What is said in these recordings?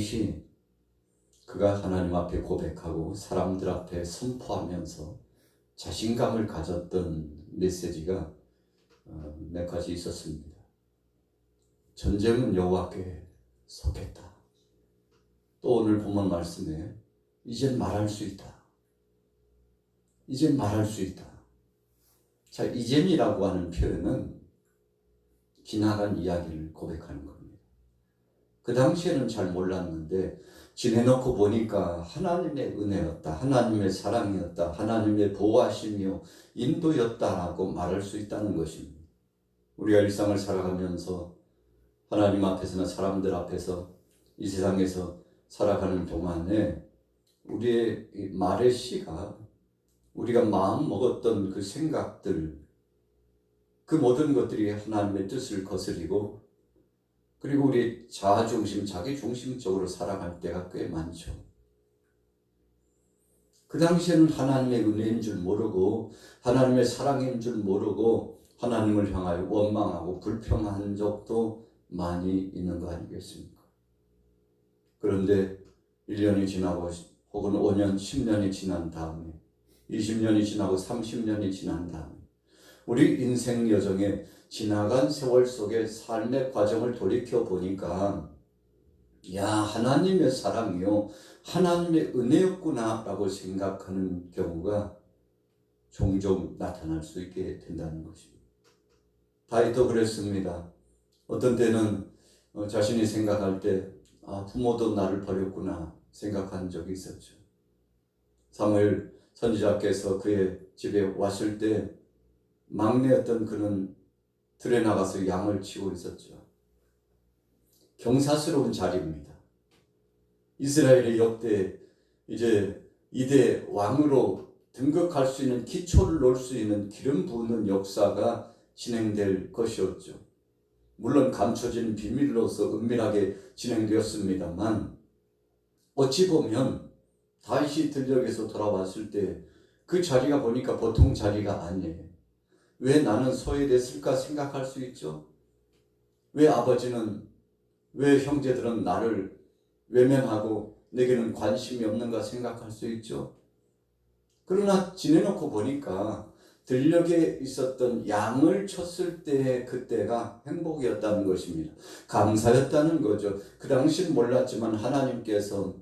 다윗이 그가 하나님 앞에 고백하고 사람들 앞에 선포하면서 자신감을 가졌던 메시지가 몇 가지 있었습니다. 전쟁은 여호와께 속했다. 또 오늘 본문 말씀에 이젠 말할 수 있다. 이젠 말할 수 있다. 자, 이젠이라고 하는 표현은 지나간 이야기를 고백하는 겁니다. 그 당시에는 잘 몰랐는데 지내놓고 보니까 하나님의 은혜였다, 하나님의 사랑이었다, 하나님의 보호하심이요 인도였다라고 말할 수 있다는 것입니다. 우리가 일상을 살아가면서 하나님 앞에서나 사람들 앞에서 이 세상에서 살아가는 동안에 우리의 말의 시가, 우리가 마음 먹었던 그 생각들, 그 모든 것들이 하나님의 뜻을 거스리고, 그리고 우리 자아중심, 자기중심적으로 살아갈 때가 꽤 많죠. 그 당시에는 하나님의 은혜인 줄 모르고 하나님의 사랑인 줄 모르고 하나님을 향하여 원망하고 불평한 적도 많이 있는 거 아니겠습니까? 그런데 1년이 지나고 혹은 5년, 10년이 지난 다음에 20년이 지나고 30년이 지난 다음에 우리 인생 여정에 지나간 세월 속의 삶의 과정을 돌이켜 보니까 야, 하나님의 사랑이요, 하나님의 은혜였구나 라고 생각하는 경우가 종종 나타날 수 있게 된다는 것입니다. 다윗도 그랬습니다. 어떤 때는 자신이 생각할 때 부모도 나를 버렸구나 생각한 적이 있었죠. 사무엘 선지자께서 그의 집에 왔을 때 막내였던 그는 들에 나가서 양을 치고 있었죠. 경사스러운 자리입니다. 이스라엘의 역대 이제 2대 왕으로 등극할 수 있는, 기초를 놓을 수 있는 기름 부는 역사가 진행될 것이었죠. 물론 감춰진 비밀로서 은밀하게 진행되었습니다만 어찌 보면 다윗이 들녘에서 돌아왔을 때 그 자리가 보니까 보통 자리가 아니에요. 왜 나는 소외됐을까 생각할 수 있죠. 왜 아버지는, 왜 형제들은 나를 외면하고 내게는 관심이 없는가 생각할 수 있죠. 그러나 지내놓고 보니까 들녘에 있었던 양을 쳤을 때 그때가 행복이었다는 것입니다. 감사였다는 거죠. 그 당시는 몰랐지만 하나님께서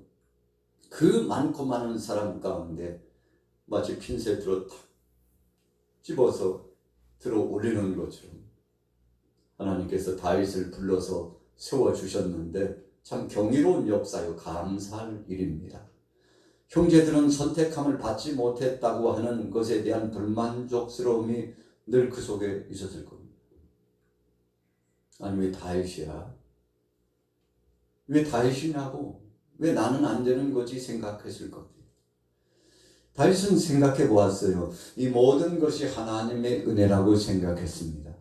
그 많고 많은 사람 가운데 마치 핀셋으로 탁 집어서 들어 올리는 것처럼 하나님께서 다윗을 불러서 세워주셨는데 참 경이로운 역사요, 감사할 일입니다. 형제들은 선택함을 받지 못했다고 하는 것에 대한 불만족스러움이 늘 그 속에 있었을 겁니다. 아니 왜 다윗이야? 왜 다윗이냐고? 왜 나는 안 되는 거지 생각했을 겁니다. 다윗은 생각해 보았어요. 이 모든 것이 하나님의 은혜라고 생각했습니다.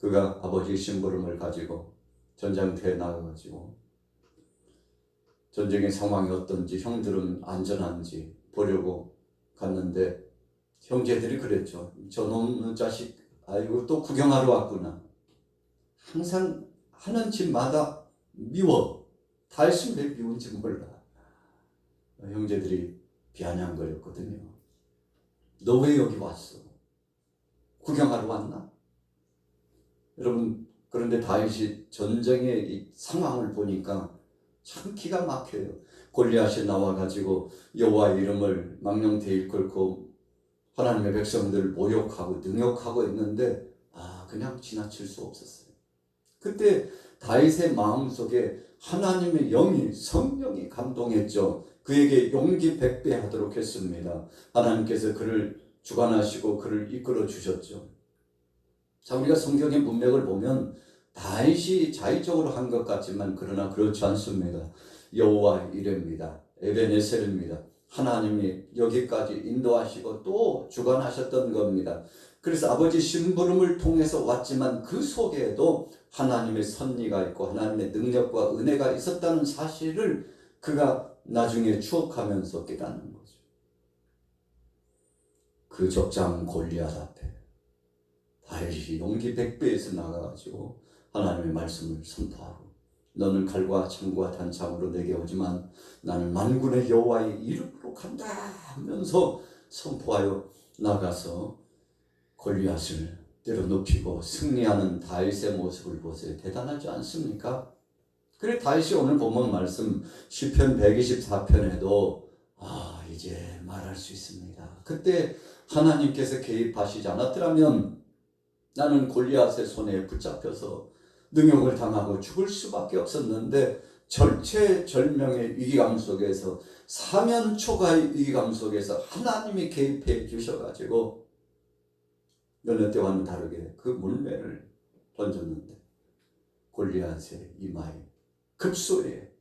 그가 아버지 심부름을 가지고 전장터에 나가가지고 전쟁의 상황이 어떤지, 형들은 안전한지 보려고 갔는데 형제들이 그랬죠. 저놈의 자식, 아이고 또 구경하러 왔구나. 항상 하는 짓마다 미워. 다윗은 왜 미운지 몰라. 형제들이 비아냥거렸거든요. 너 왜 여기 왔어? 구경하러 왔나? 여러분, 그런데 다윗이 전쟁의 이 상황을 보니까 참 기가 막혀요. 골리앗이 나와가지고 여호와의 이름을 망령되이 일컬고 하나님의 백성들을 모욕하고 능욕하고 있는데 그냥 지나칠 수 없었어요. 그때 다윗의 마음속에 하나님의 영이, 성령이 감동했죠. 그에게 용기 백배하도록 했습니다. 하나님께서 그를 주관하시고 그를 이끌어 주셨죠. 자, 우리가 성경의 문맥을 보면 다윗이 자의적으로 한 것 같지만 그러나 그렇지 않습니다. 여호와 이레입니다. 에베네셀입니다. 하나님이 여기까지 인도하시고 또 주관하셨던 겁니다. 그래서 아버지 심부름을 통해서 왔지만 그 속에도 하나님의 섭리가 있고 하나님의 능력과 은혜가 있었다는 사실을 그가 나중에 추억하면서 깨닫는 거죠. 그 적장 골리앗 앞에 다윗이 용기 백배에서 나가가지고 하나님의 말씀을 선포하고 너는 칼과 창과 단창으로 내게 오지만 나는 만군의 여호와의 이름으로 간다 하면서 선포하여 나가서 골리앗을 때려눕히고 승리하는 다윗의 모습을 보세요. 대단하지 않습니까? 그래 다윗이 오늘 본문 말씀 시편 124편에도 이제 말할 수 있습니다. 그때 하나님께서 개입하시지 않았더라면 나는 골리앗의 손에 붙잡혀서 능욕을 당하고 죽을 수밖에 없었는데 절체절명의 위기감 속에서 사면초가의 위기감 속에서 하나님이 개입해 주셔가지고 여느 때와는 다르게 그 물매를 던졌는데 골리앗의 이마에 급소에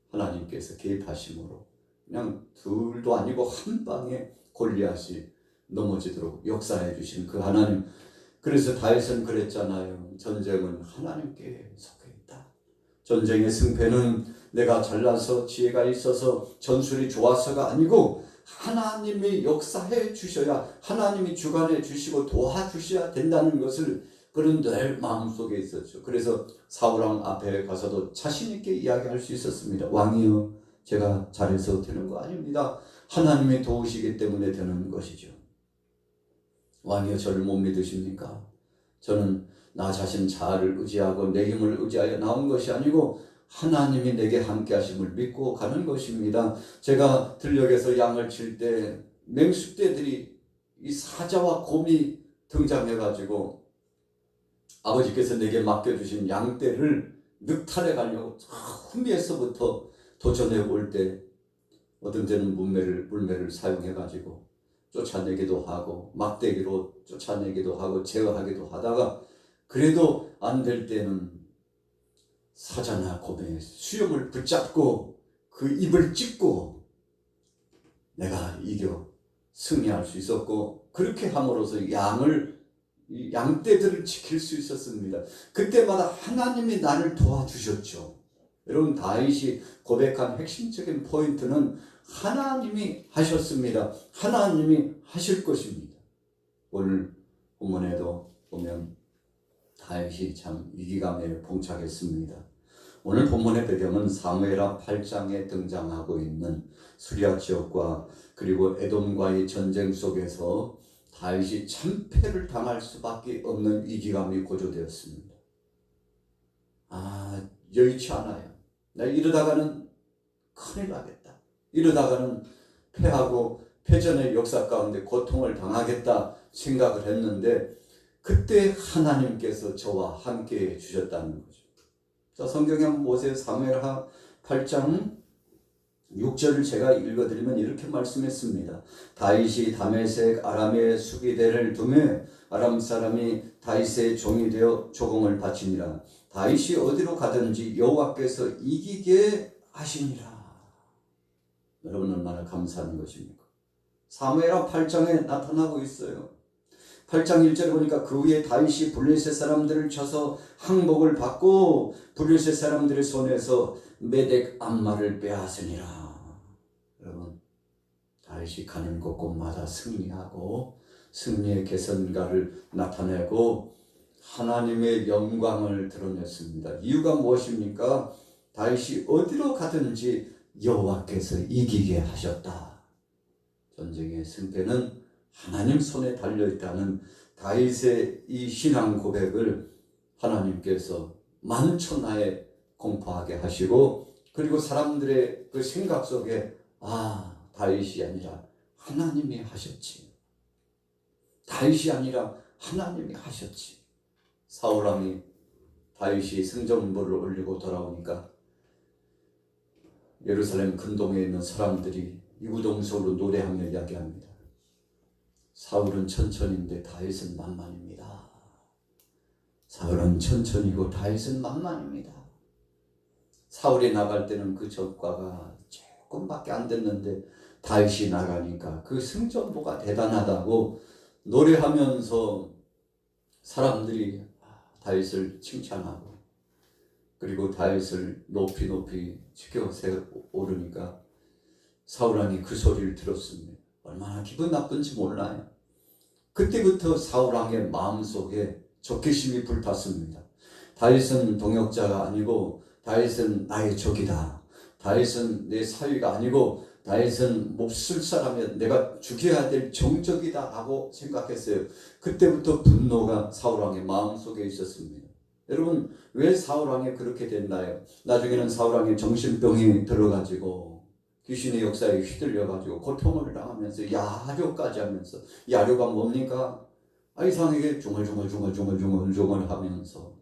하나님께서 개입하심으로 그냥 둘도 아니고 한 방에 골리앗이 넘어지도록 역사해 주신 그 하나님. 그래서 다윗은 그랬잖아요. 전쟁은 하나님께 속해 있다. 전쟁의 승패는 내가 잘나서 지혜가 있어서 전술이 좋아서가 아니고 하나님이 역사해 주셔야, 하나님이 주관해 주시고 도와주셔야 된다는 것을 그는 늘 마음속에 있었죠. 그래서 사울왕 앞에 가서도 자신 있게 이야기할 수 있었습니다. 왕이여, 제가 잘해서 되는 거 아닙니다. 하나님이 도우시기 때문에 되는 것이죠. 왕이여, 저를 못 믿으십니까? 저는 나 자신 자아를 의지하고 내 힘을 의지하여 나온 것이 아니고 하나님이 내게 함께 하심을 믿고 가는 것입니다. 제가 들녘에서 양을 칠 때 맹수떼들이 이 사자와 곰이 등장해가지고 아버지께서 내게 맡겨주신 양떼를 늑탈해 가려고 후미에서부터 도전해 볼 때 어떤 때는 물매를 사용해가지고 쫓아내기도 하고 막대기로 쫓아내기도 하고 제어하기도 하다가 그래도 안 될 때는 사자나 곰의 수염을 붙잡고 그 입을 찢고 내가 이겨 승리할 수 있었고, 그렇게 함으로써 양떼들을 지킬 수 있었습니다. 그때마다 하나님이 나를 도와주셨죠. 여러분, 다윗이 고백한 핵심적인 포인트는 하나님이 하셨습니다. 하나님이 하실 것입니다. 오늘 본문에도 보면 다윗이 참 위기감에 봉착했습니다. 오늘 본문의 배경은 사무엘하 8장에 등장하고 있는 수리아 지역과 그리고 에돔과의 전쟁 속에서 다윗이 참패를 당할 수밖에 없는 위기감이 고조되었습니다. 여의치 않아요. 나 이러다가는 큰일 나겠다. 이러다가는 패하고 패전의 역사 가운데 고통을 당하겠다 생각을 했는데 그때 하나님께서 저와 함께 해 주셨다는 거죠. 자, 성경에 모세 사무엘하 8장 6절을 제가 읽어드리면 이렇게 말씀했습니다. 다윗이 다메섹 아람의 수비대를 두매 아람 사람이 다윗의 종이 되어 조공을 바치니라. 다윗이 어디로 가든지 여호와께서 이기게 하시니라. 여러분, 얼마나 감사한 것입니까? 사무엘하 8장에 나타나고 있어요. 8장 1절에 보니까 그 후에 다윗이 블레셋 사람들을 쳐서 항복을 받고 블레셋 사람들의 손에서 메덱 암마를 빼앗으니라. 여러분, 다윗이 가는 곳곳마다 승리하고 승리의 개선가를 나타내고 하나님의 영광을 드러냈습니다. 이유가 무엇입니까? 다윗이 어디로 가든지 여호와께서 이기게 하셨다. 전쟁의 승패는 하나님 손에 달려있다는 다윗의 이 신앙 고백을 하나님께서 만천하에 공포하게 하시고, 그리고 사람들의 그 생각 속에 다윗이 아니라 하나님이 하셨지. 다윗이 아니라 하나님이 하셨지. 사울왕이 다윗이 승전보를 올리고 돌아오니까 예루살렘 근동에 있는 사람들이 이구동성으로 노래하며 이야기합니다. 사울은 천천인데 다윗은 만만입니다. 사울은 천천이고 다윗은 만만입니다. 사울이 나갈 때는 그 전과가 조금밖에 안 됐는데 다윗이 나가니까 그 승전보가 대단하다고 노래하면서 사람들이 다윗을 칭찬하고, 그리고 다윗을 높이 지켜 오르니까 사울왕이 그 소리를 들었습니다. 얼마나 기분 나쁜지 몰라요. 그때부터 사울왕의 마음속에 적개심이 불탔습니다. 다윗은 동역자가 아니고 다윗은 나의 적이다. 다윗은 내 사위가 아니고 다윗은 몹쓸 사람이야. 내가 죽여야 될 정적이다 라고 생각했어요. 그때부터 분노가 사울왕의 마음속에 있었습니다. 여러분, 왜 사울왕이 그렇게 됐나요? 나중에는 사울왕이 정신병이 들어가지고 귀신의 역사에 휘둘려가지고 고통을 당하면서 야료까지 하면서, 야료가 뭡니까? 이상하게 중얼중얼 하면서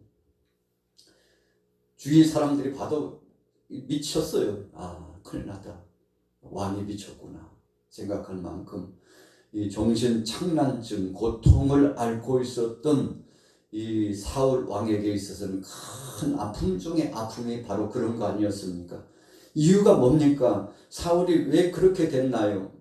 주위 사람들이 봐도 미쳤어요. 큰일 났다. 왕이 미쳤구나 생각할 만큼 이 정신 착란증, 고통을 앓고 있었던 이 사울 왕에게 있어서는 큰 아픔 중에 아픔이 바로 그런 거 아니었습니까? 이유가 뭡니까? 사울이 왜 그렇게 됐나요?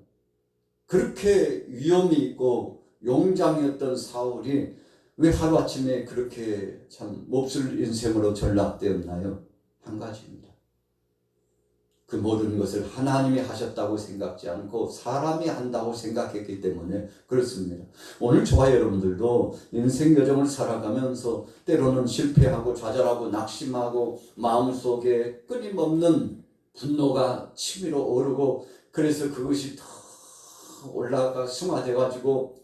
그렇게 위험이 있고 용장이었던 사울이 왜 하루아침에 그렇게 참 몹쓸 인생으로 전락되었나요? 한 가지입니다. 그 모든 것을 하나님이 하셨다고 생각지 않고 사람이 한다고 생각했기 때문에 그렇습니다. 오늘 저와 여러분들도 인생 여정을 살아가면서 때로는 실패하고 좌절하고 낙심하고 마음속에 끊임없는 분노가 치밀어 오르고, 그래서 그것이 더 올라가 승화돼 가지고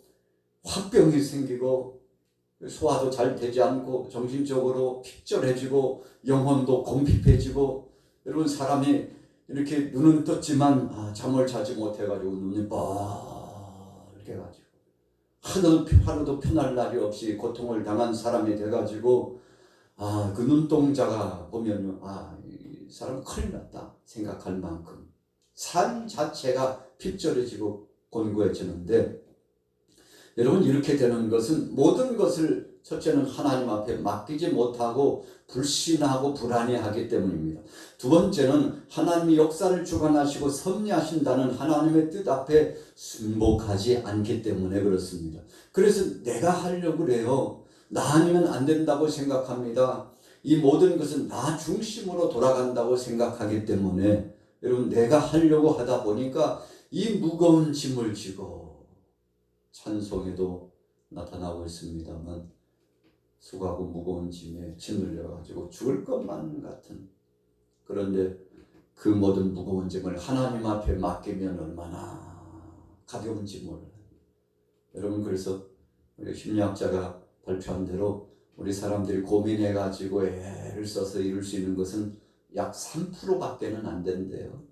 화병이 생기고 소화도 잘 되지 않고 정신적으로 픽절해지고 영혼도 곰핍해지고, 여러분 사람이 이렇게 눈은 떴지만 잠을 자지 못해가지고 눈이 뻘게 가지고 하루도 편할 날이 없이 고통을 당한 사람이 돼가지고 그 눈동자가 보면은 이 사람 큰일 났다 생각할 만큼 삶 자체가 핍절해지고 곤고해지는데, 여러분 이렇게 되는 것은 모든 것을 첫째는 하나님 앞에 맡기지 못하고 불신하고 불안해하기 때문입니다. 두 번째는 하나님이 역사를 주관하시고 섭리하신다는 하나님의 뜻 앞에 순복하지 않기 때문에 그렇습니다. 그래서 내가 하려고 그래요. 나 아니면 안 된다고 생각합니다. 이 모든 것은 나 중심으로 돌아간다고 생각하기 때문에 여러분 내가 하려고 하다 보니까 이 무거운 짐을 지고, 찬송에도 나타나고 있습니다만 수고하고 무거운 짐에 짓눌려가지고 죽을 것만 같은, 그런데 그 모든 무거운 짐을 하나님 앞에 맡기면 얼마나 가벼운 짐을. 여러분 그래서 우리 심리학자가 발표한 대로 우리 사람들이 고민해가지고 애를 써서 이룰 수 있는 것은 약 3%밖에는 안 된대요.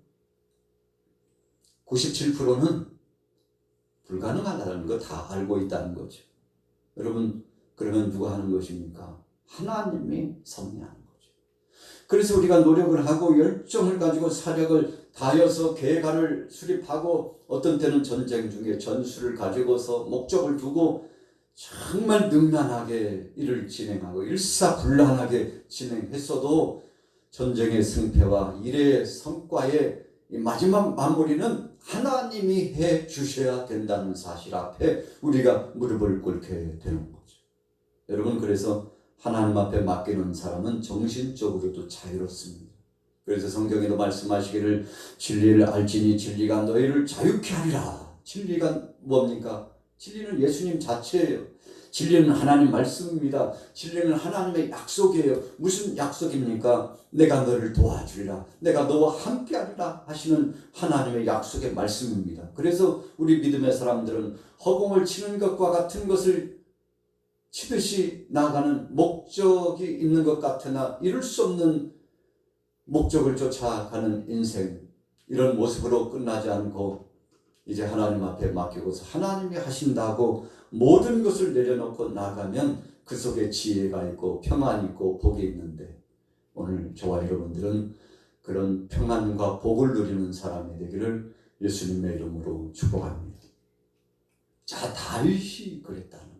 97%는 불가능하다는 거 다 알고 있다는 거죠. 여러분 그러면 누가 하는 것입니까? 하나님이 섭리하는 거죠. 그래서 우리가 노력을 하고 열정을 가지고 사력을 다해서 계획안을 수립하고, 어떤 때는 전쟁 중에 전술을 가지고서 목적을 두고 정말 능란하게 일을 진행하고 일사불란하게 진행했어도 전쟁의 승패와 일의 성과의 마지막 마무리는 하나님이 해 주셔야 된다는 사실 앞에 우리가 무릎을 꿇게 되는 거죠. 여러분 그래서 하나님 앞에 맡기는 사람은 정신적으로도 자유롭습니다. 그래서 성경에도 말씀하시기를 진리를 알지니 진리가 너희를 자유케 하리라. 진리가 뭡니까? 진리는 예수님 자체예요. 진리는 하나님 말씀입니다. 진리는 하나님의 약속이에요. 무슨 약속입니까? 내가 너를 도와주리라, 내가 너와 함께하리라 하시는 하나님의 약속의 말씀입니다. 그래서 우리 믿음의 사람들은 허공을 치는 것과 같은 것을 치듯이 나아가는 목적이 있는 것 같으나 이룰 수 없는 목적을 쫓아가는 인생, 이런 모습으로 끝나지 않고 이제 하나님 앞에 맡기고서 하나님이 하신다고 모든 것을 내려놓고 나가면 그 속에 지혜가 있고 평안이 있고 복이 있는데, 오늘 저와 여러분들은 그런 평안과 복을 누리는 사람이 되기를 예수님의 이름으로 축복합니다. 자, 다윗이 그랬다는 거예요.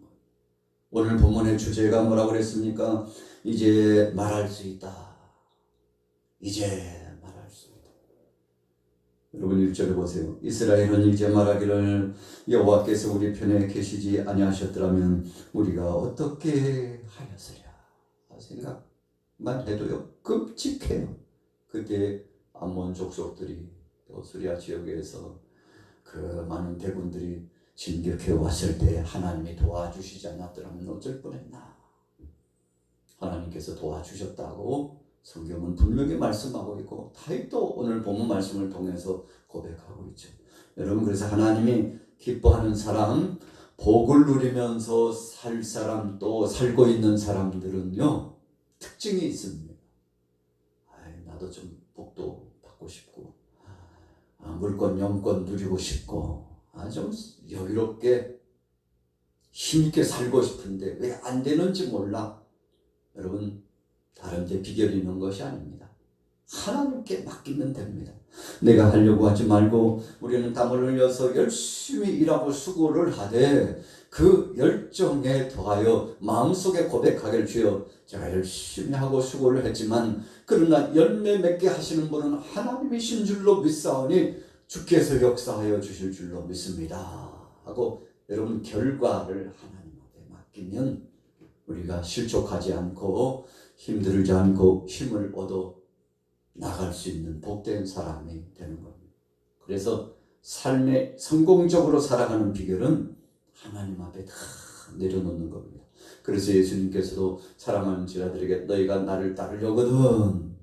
오늘 본문의 주제가 뭐라고 그랬습니까? 이제 말할 수 있다. 이제 말할 수 있다. 여러분 1절에 보세요. 이스라엘은 이제 말하기를 여호와께서 우리 편에 계시지 아니하셨더라면 우리가 어떻게 하였으랴. 생각만 해도요 끔찍해요. 그때 암몬 족속들이 또 수리아 지역에서 그 많은 대군들이 진격해 왔을 때 하나님이 도와주시지 않았더라면 어쩔 뻔했나. 하나님께서 도와주셨다고 성경은 분명히 말씀하고 있고 다윗도 오늘 본문 말씀을 통해서 고백하고 있죠. 여러분, 그래서 하나님이 기뻐하는 사람, 복을 누리면서 살 사람, 또 살고 있는 사람들은요 특징이 있습니다. 나도 좀 복도 받고 싶고, 물권 영권 누리고 싶고, 좀 여유롭게 힘있게 살고 싶은데 왜 안 되는지 몰라. 여러분, 다른 데 비결이 있는 것이 아닙니다. 하나님께 맡기면 됩니다. 내가 하려고 하지 말고 우리는 땀을 흘려서 열심히 일하고 수고를 하되 그 열정에 더하여 마음속에 고백하길, 주여 제가 열심히 하고 수고를 했지만 그러나 열매 맺게 하시는 분은 하나님이신 줄로 믿사오니 주께서 역사하여 주실 줄로 믿습니다 하고 여러분 결과를 하나님 앞에 맡기면 우리가 실족하지 않고 힘들지 않고 힘을 얻어 나갈 수 있는 복된 사람이 되는 겁니다. 그래서 삶에 성공적으로 살아가는 비결은 하나님 앞에 다 내려놓는 겁니다. 그래서 예수님께서도 사랑하는 제자들에게 너희가 나를 따르려거든.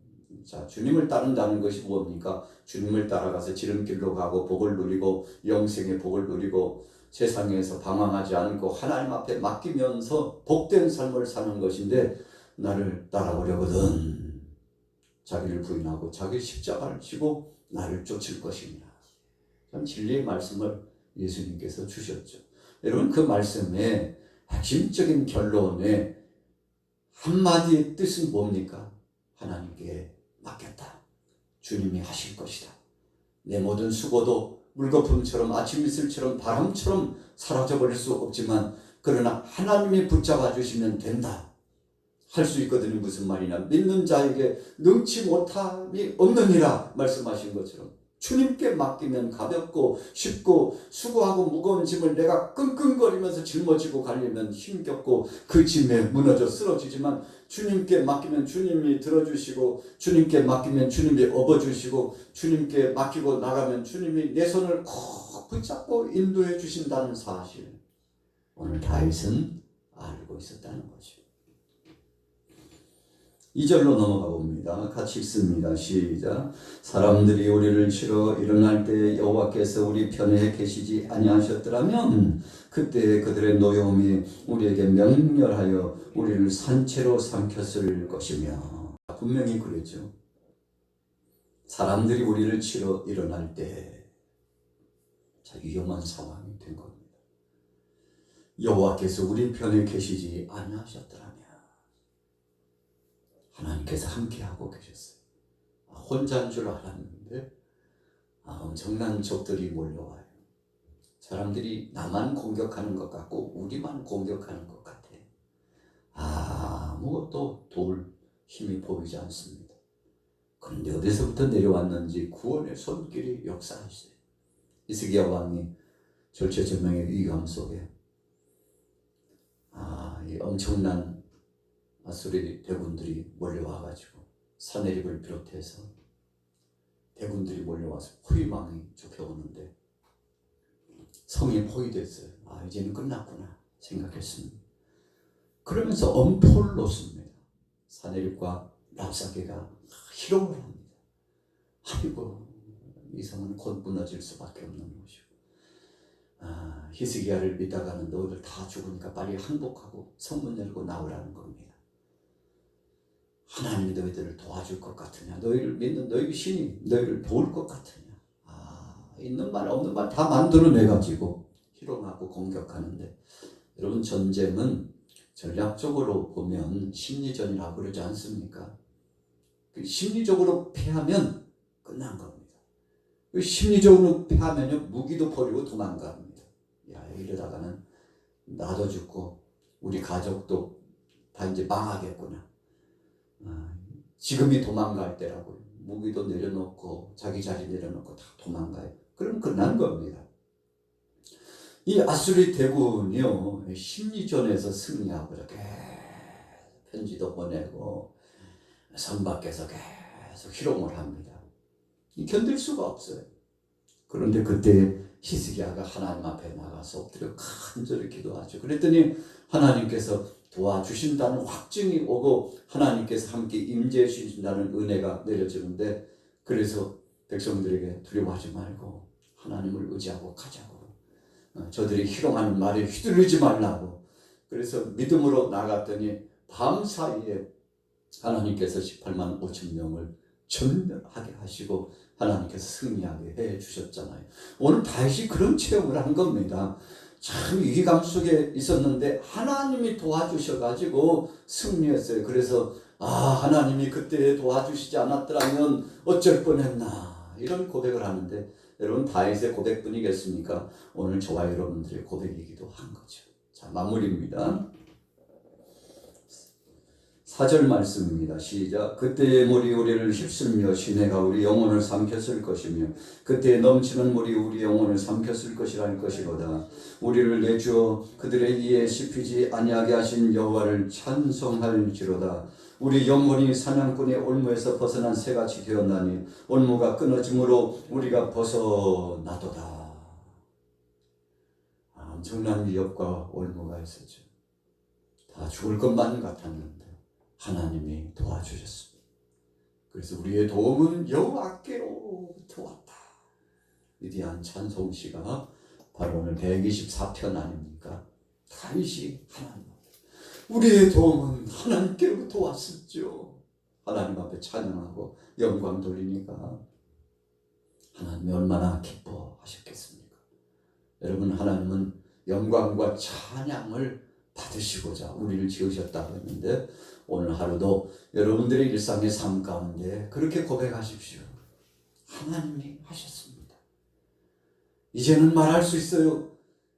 자, 주님을 따른다는 것이 뭡니까? 주님을 따라가서 지름길로 가고 복을 누리고 영생의 복을 누리고 세상에서 방황하지 않고 하나님 앞에 맡기면서 복된 삶을 사는 것인데, 나를 따라오려거든 자기를 부인하고 자기 십자가를 지고 나를 쫓을 것이니라. 참 진리의 말씀을 예수님께서 주셨죠. 여러분, 그 말씀의 핵심적인 결론의 한마디의 뜻은 뭡니까? 하나님께 맡겼다. 주님이 하실 것이다. 내 모든 수고도 물거품처럼 아침 이슬처럼 바람처럼 사라져버릴 수 없지만 그러나 하나님이 붙잡아 주시면 된다. 할 수 있거든요. 무슨 말이냐, 믿는 자에게 능치 못함이 없느니라 말씀하신 것처럼 주님께 맡기면 가볍고 쉽고 수고하고 무거운 짐을 내가 끙끙거리면서 짊어지고 가려면 힘겹고 그 짐에 무너져 쓰러지지만 주님께 맡기면 주님이 들어주시고 주님께 맡기면 주님이 업어주시고 주님께 맡기고 나가면 주님이 내 손을 꼭 붙잡고 인도해 주신다는 사실, 오늘 다윗은 알고 있었다는 거죠. 2절로 넘어가 봅니다. 같이 읽습니다. 시작. 사람들이 우리를 치러 일어날 때 여호와께서 우리 편에 계시지 아니하셨더라면 그때 그들의 노여움이 우리에게 맹렬하여 우리를 산채로 삼켰을 것이며. 분명히 그랬죠. 사람들이 우리를 치러 일어날 때 위험한 상황이 된 겁니다. 여호와께서 우리 편에 계시지 아니하셨더라면, 하나님께서 함께하고 계셨어요. 혼자인 줄 알았는데 엄청난 적들이 몰려와요. 사람들이 나만 공격하는 것 같고 우리만 공격하는 것 같아. 아무것도 도울 힘이 보이지 않습니다. 그런데 어디서부터 내려왔는지 구원의 손길이 역사했어요. 히스기야 왕이 절체절명의 위기감 속에 이 엄청난 아수리 대군들이 몰려와가지고 사내립을 비롯해서 대군들이 몰려와서 포위망이 좁혀오는데 성이 포위됐어요. 이제는 끝났구나 생각했습니다. 그러면서 엄포를 놓습니다. 사내립과 랍사게가 희롱을 합니다. 아이고, 이 성은 곧 무너질 수밖에 없는 것이고, 히스기야를 믿다가는 너희들 다 죽으니까 빨리 항복하고 성문 열고 나오라는 겁니다. 하나님이 너희들을 도와줄 것 같으냐? 너희를 믿는 너희 신이 너희를 도울 것 같으냐? 있는 말 없는 말 다 만들어내가지고 희롱하고 공격하는데, 여러분, 전쟁은 전략적으로 보면 심리전이라고 그러지 않습니까? 심리적으로 패하면 끝난 겁니다. 심리적으로 패하면요, 무기도 버리고 도망갑니다. 이러다가는 나도 죽고 우리 가족도 다 이제 망하겠구나. 지금이 도망갈 때라고. 무기도 내려놓고 자기 자리 내려놓고 다 도망가요. 그럼 끝난 겁니다. 이 아수리 대군이요, 심리전에서 승리하고 이렇게 편지도 보내고 성 밖에서 계속 희롱을 합니다. 견딜 수가 없어요. 그런데 그때 히스기야가 하나님 앞에 나가서 엎드려 간절히 기도하죠. 그랬더니 하나님께서 도와주신다는 확증이 오고 하나님께서 함께 임재해 주신다는 은혜가 내려지는데, 그래서 백성들에게 두려워하지 말고 하나님을 의지하고 가자고, 저들이 희롱하는 말에 휘둘리지 말라고, 그래서 믿음으로 나갔더니 밤 사이에 하나님께서 18만 5천 명을 전멸하게 하시고 하나님께서 승리하게 해 주셨잖아요. 오늘 다윗이 그런 체험을 한 겁니다. 참 위기감 속에 있었는데 하나님이 도와주셔가지고 승리했어요. 그래서 하나님이 그때 도와주시지 않았더라면 어쩔 뻔했나, 이런 고백을 하는데, 여러분 다윗의 고백뿐이겠습니까? 오늘 저와 여러분들의 고백이기도 한 거죠. 자, 마무리입니다. 4절 말씀입니다. 시작. 그때의 물이 우리를 휩쓸며 시내가 우리 영혼을 삼켰을 것이며 그때의 넘치는 물이 우리 영혼을 삼켰을 것이랄 것이로다. 우리를 내주어 그들의 이에 씹히지 아니하게 하신 여호와를 찬송할지로다. 우리 영혼이 사냥꾼의 올무에서 벗어난 새같이 되었나니 올무가 끊어짐으로 우리가 벗어나도다. 엄청난 위협과 올무가 있었죠. 다 죽을 것만 같았는데 하나님이 도와주셨습니다. 그래서 우리의 도움은 여호와께로부터 왔다. 위대한 찬송시가 바로 오늘 124편 아닙니까? 다윗이 하나님 앞에, 우리의 도움은 하나님께로부터 왔었죠. 하나님 앞에 찬양하고 영광 돌리니까 하나님이 얼마나 기뻐하셨겠습니까? 여러분, 하나님은 영광과 찬양을 받으시고자 우리를 지으셨다고 했는데, 오늘 하루도 여러분들의 일상의 삶 가운데 그렇게 고백하십시오. 하나님이 하셨습니다. 이제는 말할 수 있어요.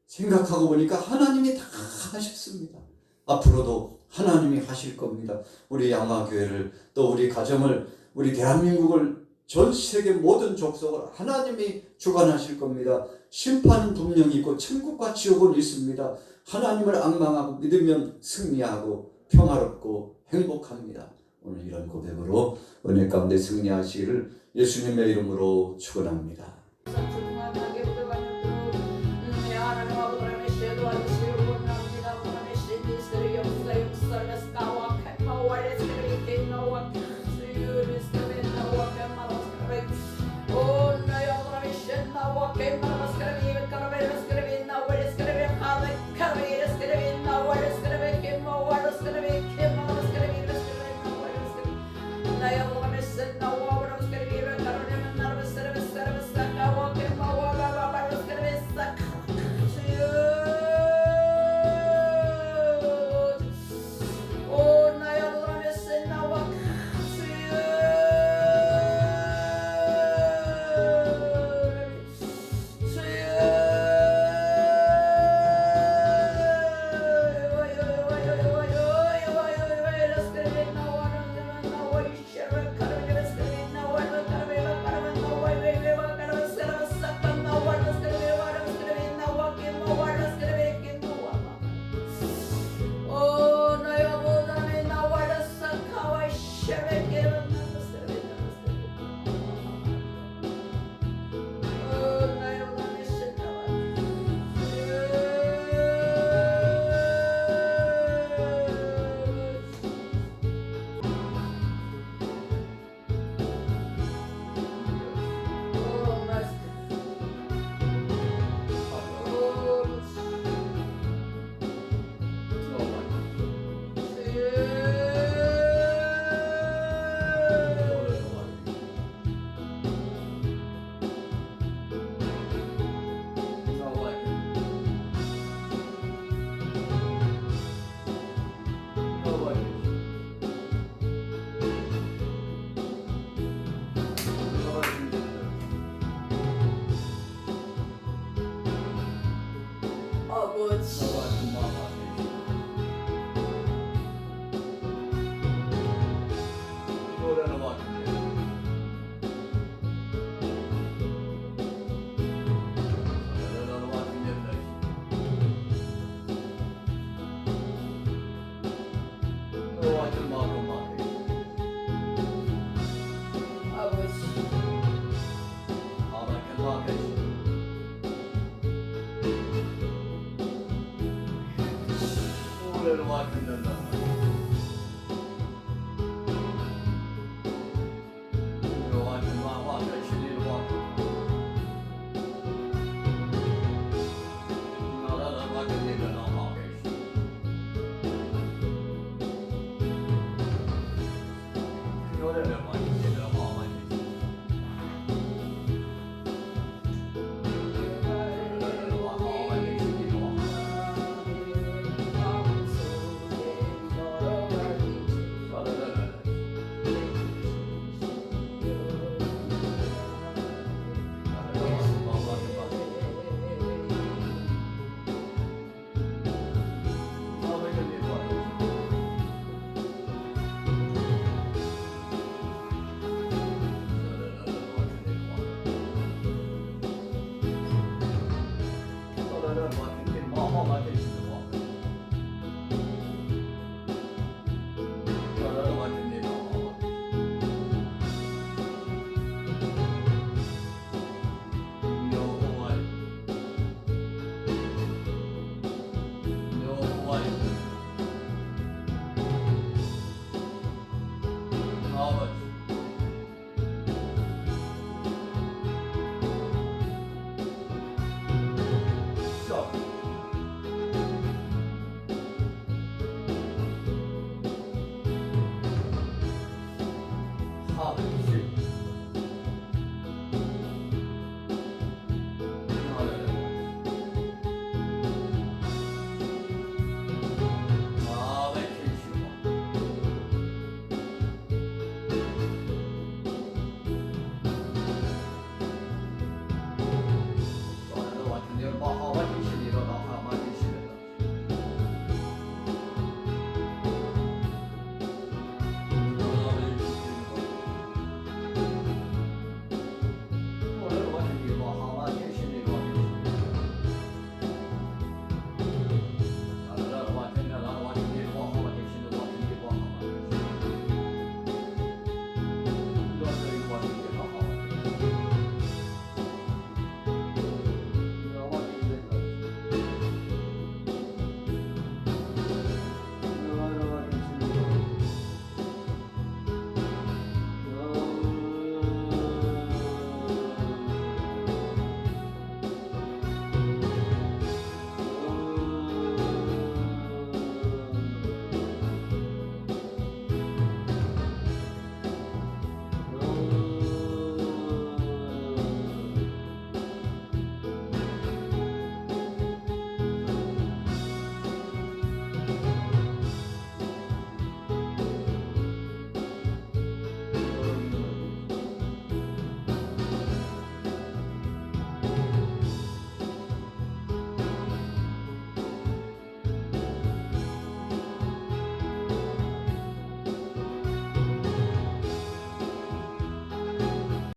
생각하고 보니까 하나님이 다 하셨습니다. 앞으로도 하나님이 하실 겁니다. 우리 양화교회를, 또 우리 가정을, 우리 대한민국을, 전 세계 모든 족속을 하나님이 주관하실 겁니다. 심판은 분명히 있고 천국과 지옥은 있습니다. 하나님을 앙망하고 믿으면 승리하고 평화롭고 행복합니다. 오늘 이런 고백으로 은혜 가운데 승리하시기를 예수님의 이름으로 축원합니다. 끝난다.